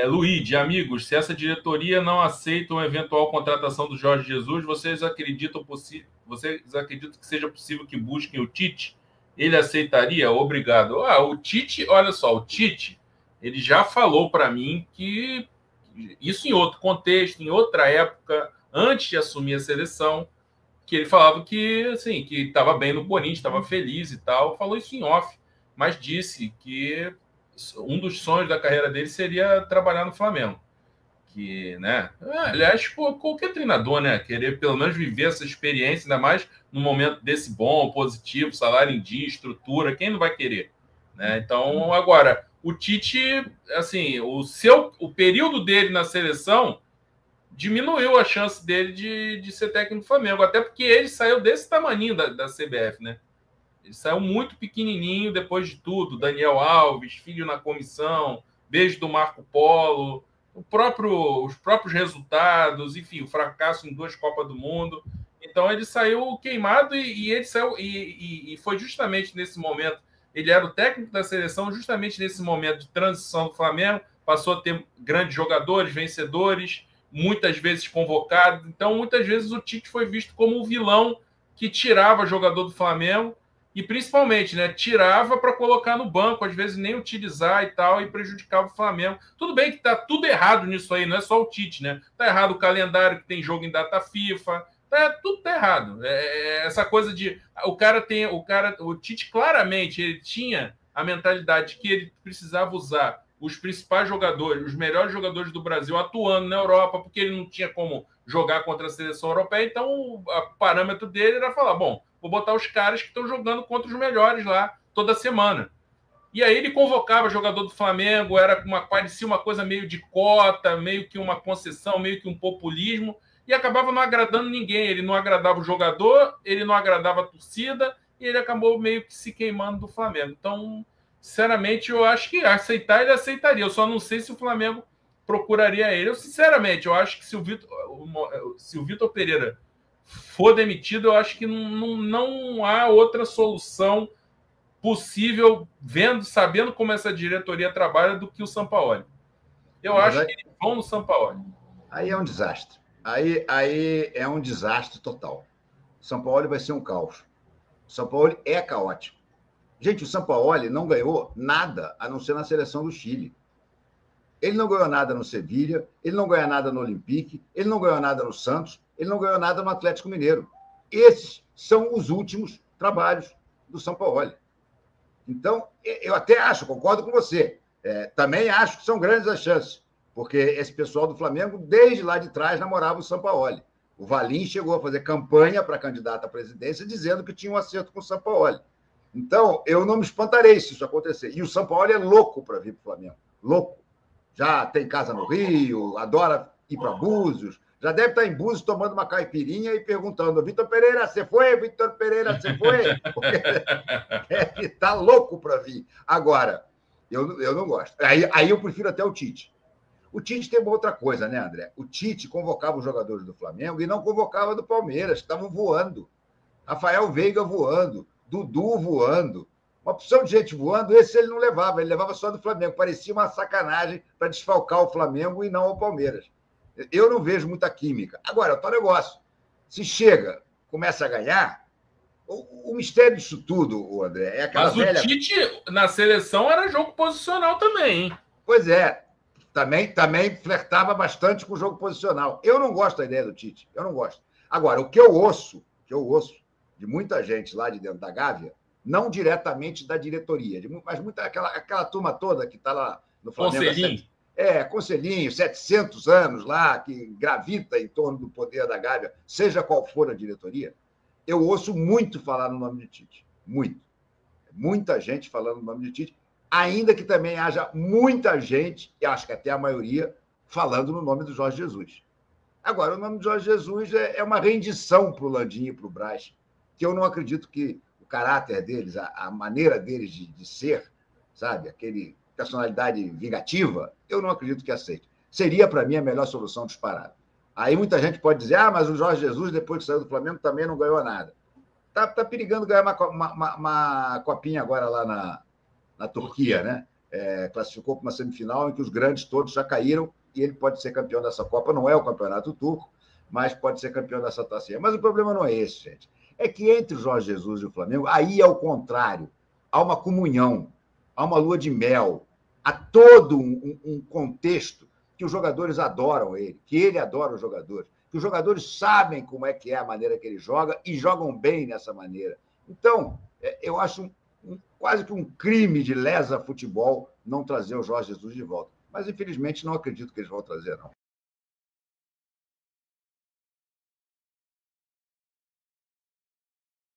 Luigi, amigos, se essa diretoria não aceita uma eventual contratação do Jorge Jesus, vocês acreditam que seja possível que busquem o Tite? Ele aceitaria? Obrigado. O Tite, olha só, o Tite, ele já falou para mim que isso em outro contexto, em outra época, antes de assumir a seleção, que ele falava que assim, que estava bem no Corinthians, estava feliz e tal, falou isso em off, mas disse que um dos sonhos da carreira dele seria trabalhar no Flamengo. Que, né? Aliás, qualquer treinador, né? Querer pelo menos viver essa experiência, ainda mais num momento desse bom, positivo, salário em dia, estrutura, quem não vai querer? Né? Então, agora, o Tite, assim, o período dele na seleção diminuiu a chance dele de ser técnico do Flamengo, até porque ele saiu desse tamaninho da CBF, né? Ele saiu muito pequenininho depois de tudo. Daniel Alves, filho na comissão, beijo do Marco Polo, os próprios resultados, enfim, o fracasso em 2 Copas do Mundo. Então ele saiu queimado e ele saiu e foi justamente nesse momento. Ele era o técnico da seleção, justamente nesse momento de transição do Flamengo, passou a ter grandes jogadores, vencedores, muitas vezes convocados. Então, muitas vezes o Tite foi visto como o vilão que tirava jogador do Flamengo e principalmente, né, tirava para colocar no banco, às vezes nem utilizar e tal, e prejudicava o Flamengo. Tudo bem que tá tudo errado nisso aí, não é só o Tite, né? Tá errado o calendário que tem jogo em data FIFA, tudo tá errado. Essa coisa de o Tite claramente ele tinha a mentalidade que ele precisava usar os principais jogadores, os melhores jogadores do Brasil atuando na Europa, porque ele não tinha como jogar contra a seleção europeia, então o parâmetro dele era falar, bom, vou botar os caras que estão jogando contra os melhores lá toda semana. E aí ele convocava jogador do Flamengo, parecia uma coisa meio de cota, meio que uma concessão, meio que um populismo, e acabava não agradando ninguém. Ele não agradava o jogador, ele não agradava a torcida, e ele acabou meio que se queimando do Flamengo. Então, sinceramente, eu acho que aceitar, ele aceitaria. Eu só não sei se o Flamengo procuraria ele. Eu, sinceramente, eu acho que se o Vitor Pereira for demitido, eu acho que não há outra solução possível, sabendo como essa diretoria trabalha, do que o Sampaoli. Eu acho que eles vão no Sampaoli. Aí é um desastre. Aí é um desastre total. O Sampaoli vai ser um caos. O Sampaoli é caótico. Gente, o Sampaoli não ganhou nada a não ser na seleção do Chile. Ele não ganhou nada no Sevilha, ele não ganhou nada no Olympique, ele não ganhou nada no Santos, ele não ganhou nada no Atlético Mineiro. Esses são os últimos trabalhos do Sampaoli. Então, eu até acho, concordo com você, também acho que são grandes as chances, porque esse pessoal do Flamengo, desde lá de trás, namorava o Sampaoli. O Valim chegou a fazer campanha para candidato à presidência dizendo que tinha um acerto com o Sampaoli. Então, eu não me espantarei se isso acontecer. E o Sampaoli é louco para vir para o Flamengo. Louco. Já tem casa no Rio, adora ir para Búzios, já deve estar em Búzios tomando uma caipirinha e perguntando: Vitor Pereira, você foi? Vitor Pereira, você foi? Porque ele está louco para vir. Agora, eu não gosto. Aí eu prefiro até o Tite. O Tite tem uma outra coisa, né, André? O Tite convocava os jogadores do Flamengo e não convocava do Palmeiras, que estavam voando. Rafael Veiga voando, Dudu voando. Uma opção de gente voando, esse ele não levava, ele levava só do Flamengo. Parecia uma sacanagem para desfalcar o Flamengo e não o Palmeiras. Eu não vejo muita química. Agora, tal negócio. Se chega, começa a ganhar, o mistério disso tudo, André, é aquela velha... Mas o Tite, na seleção, era jogo posicional também, hein? Pois é. Também flertava bastante com o jogo posicional. Eu não gosto da ideia do Tite. Eu não gosto. Agora, o que eu ouço de muita gente lá de dentro da Gávea, não diretamente da diretoria, mas aquela turma toda que está lá no Flamengo. Conselhinho. Conselhinho, 700 anos lá, que gravita em torno do poder da Gávea, seja qual for a diretoria, eu ouço muito falar no nome de Tite. Muito. Muita gente falando no nome de Tite, ainda que também haja muita gente, e acho que até a maioria, falando no nome do Jorge Jesus. Agora, o nome do Jorge Jesus é uma rendição para o Landim e para o Braz, que eu não acredito que o caráter deles, a maneira deles de ser, sabe, aquele personalidade vingativa, eu não acredito que aceite. Seria, para mim, a melhor solução disparada. Aí muita gente pode dizer, mas o Jorge Jesus, depois que saiu do Flamengo, também não ganhou nada. Tá perigando ganhar uma copinha agora lá na Turquia, né? classificou para uma semifinal em que os grandes todos já caíram e ele pode ser campeão dessa Copa. Não é o campeonato turco, mas pode ser campeão dessa tacinha. Mas o problema não é esse, gente. É que entre o Jorge Jesus e o Flamengo, aí é o contrário. Há uma comunhão, há uma lua de mel, há todo um contexto que os jogadores adoram ele, que ele adora os jogadores, que os jogadores sabem como é que é a maneira que ele joga e jogam bem nessa maneira. Então, eu acho quase que um crime de lesa futebol não trazer o Jorge Jesus de volta. Mas, infelizmente, não acredito que eles vão trazer, não.